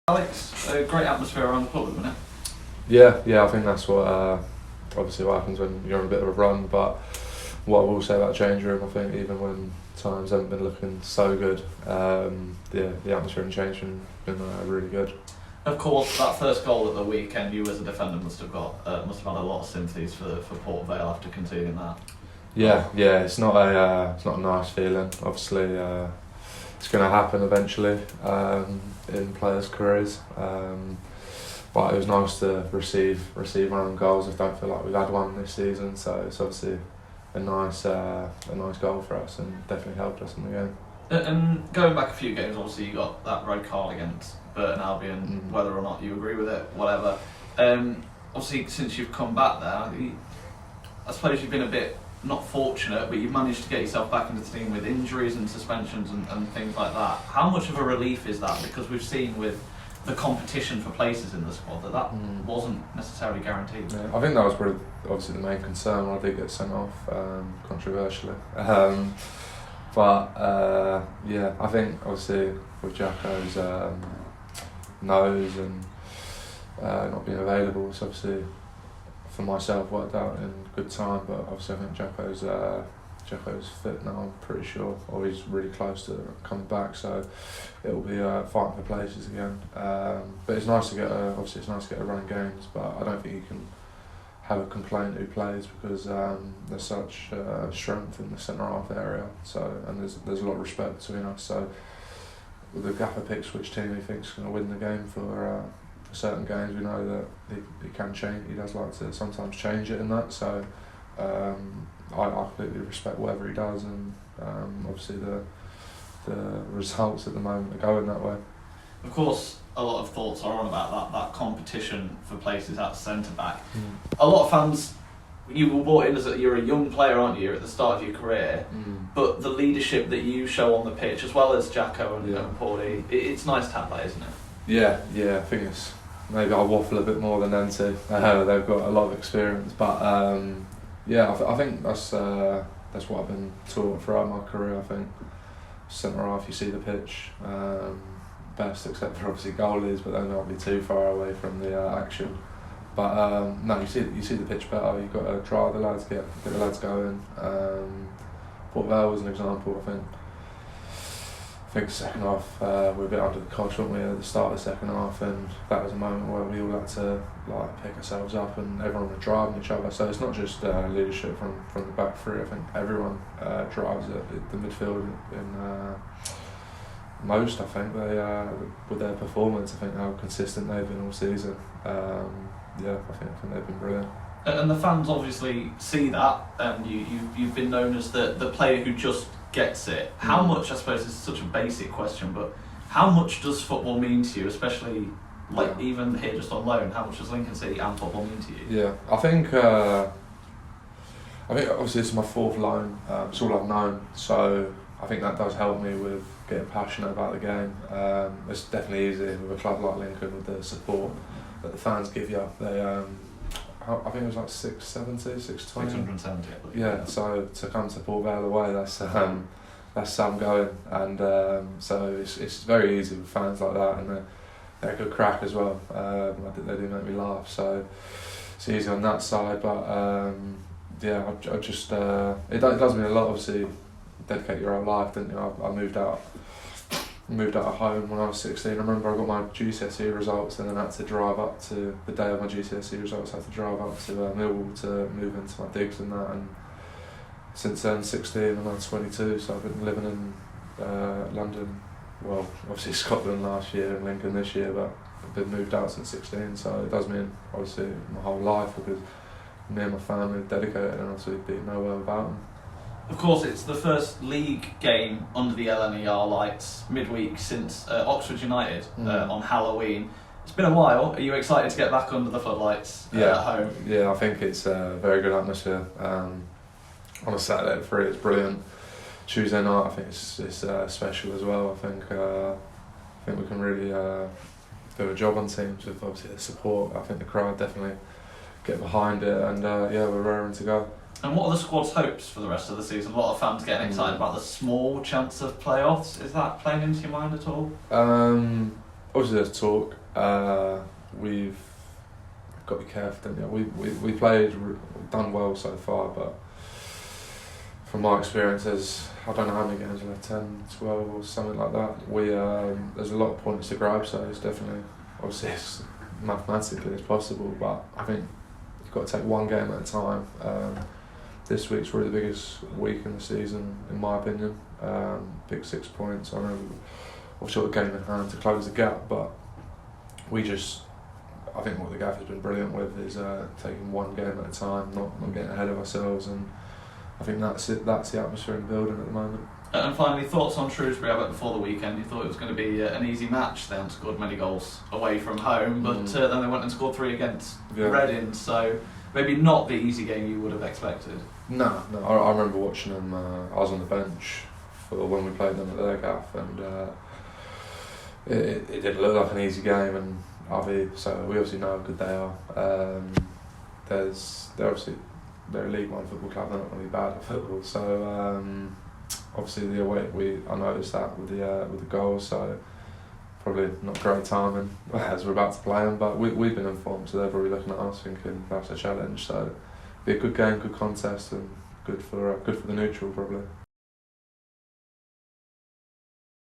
Alex, a great atmosphere around the pub at the minute. Yeah, I think that's what obviously what happens when you're on a bit of a run. But what I will say about the change room, I think even when times haven't been looking so good, the atmosphere in the change room has been really good. Of course, that first goal at the weekend, you as a defender must have had a lot of sympathies for Port Vale after conceding that. Yeah, it's not a nice feeling. Obviously, it's going to happen eventually in players' careers. But it was nice to receive our own goals. I don't feel like we've had one this season, so it's obviously a nice goal for us and definitely helped us in the game. And going back a few games, obviously you got that red card against Burton Albion, whether or not you agree with it, whatever. Obviously, since you've come back there, I suppose you've been a bit not fortunate, but you've managed to get yourself back into the team with injuries and suspensions and things like that. How much of a relief is that? Because we've seen with the competition for places in the squad that wasn't necessarily guaranteed. Yeah, I think that was probably obviously the main concern when I did get sent off, controversially. Yeah, I think obviously with Jacko's nose and not being available, it's obviously for myself worked out in good time. But obviously I think Jacko's fit now, I'm pretty sure, or he's really close to coming back, so it'll be fighting for places again. But it's nice to get a run in games, but I don't think you can have a complaint who plays because there's such strength in the centre half area. So and there's a lot of respect between us. So the gaffer picks which team he thinks is going to win the game for certain games. We know that he can change. He does like to sometimes change it in that. So. I completely respect whatever he does, and obviously the results at the moment are going that way. Of course, a lot of thoughts are on about that competition for places at centre back. A lot of fans, you were brought in as you're a young player, aren't you? You're at the start of your career, but the leadership that you show on the pitch, as well as Jacko and Paulie, it's nice to have that, isn't it? Yeah. I think it's maybe I waffle a bit more than them two. They've got a lot of experience, but. Yeah, I think that's what I've been taught throughout my career. I think centre half, you see the pitch best, except for obviously goalies, but they're not be too far away from the action. But no, you see the pitch better. You've got to drive the lads, get the lads going. Port Vale was an example. I think second half we were a bit under the cosh, weren't we, at the start of the second half, and that was a moment where we all had to pick ourselves up and everyone was driving each other. So it's not just leadership from the back three. I think everyone drives at the midfield in most. I think they with their performance, I think how consistent they've been all season. I think they've been brilliant. And the fans obviously see that, and you've been known as the player who just gets it. How much, I suppose this is such a basic question, but how much does football mean to you, especially even here just on loan? How much does Lincoln City and football mean to you? Yeah, I think obviously this is my fourth loan, it's all I've known, so I think that does help me with getting passionate about the game. It's definitely easy with a club like Lincoln with the support that the fans give you. They I think it was like 670, 620. 670, I believe. Yeah, so to come to Port Vale away, that's some going, and so it's very easy with fans like that, and they're a good crack as well. They do make me laugh, so it's easy on that side. But I just it does mean a lot. Obviously, dedicate your whole life, didn't you? I moved out of home when I was 16. I remember I got my GCSE results and then I had to drive up to the day of my GCSE results. I had to drive up to Millwall to move into my digs and that. And since then, 16 and I'm 22, so I've been living in London. Well, obviously Scotland last year and Lincoln this year, but I've been moved out since 16. So it does mean obviously my whole life because me and my family are dedicated and obviously didn't know where about them. Of course, it's the first league game under the LNER lights midweek since Oxford United on Halloween. It's been a while. Are you excited to get back under the floodlights at home? Yeah, I think it's a very good atmosphere. On a Saturday at 3, it's brilliant. Tuesday night, I think it's special as well. I think we can really do a job on teams with obviously the support. I think the crowd definitely get behind it, and we're raring to go. And what are the squad's hopes for the rest of the season? A lot of fans getting excited about the small chance of playoffs. Is that playing into your mind at all? obviously there's talk. We've got to be careful, don't you? We played, done well so far, but from my experiences, I don't know how many games, like 10, 12 or something like that. There's a lot of points to grab, so it's definitely, obviously it's mathematically it's possible, but I think you've got to take one game at a time. This week's really the biggest week in the season, in my opinion. Big 6 points. I know we've got a game in hand to close the gap, but I think what the gaffer's been brilliant with is taking one game at a time, not getting ahead of ourselves, and I think that's it. That's the atmosphere in the building at the moment. And finally, thoughts on Shrewsbury? I bet before the weekend you thought it was going to be an easy match. They hadn't scored many goals away from home, but then they went and scored 3 against Reading, so maybe not the easy game you would have expected. No. I remember watching them. I was on the bench for when we played them at their gaff, and it didn't look like an easy game. And so we obviously know how good they are. They're a League One football club. They're not really bad at football. So obviously the away, I noticed that with the goals. So probably not great timing as we're about to play them. But we've been informed, so they're probably looking at us thinking that's a challenge. So be a good game, good contest, and good for the neutral probably.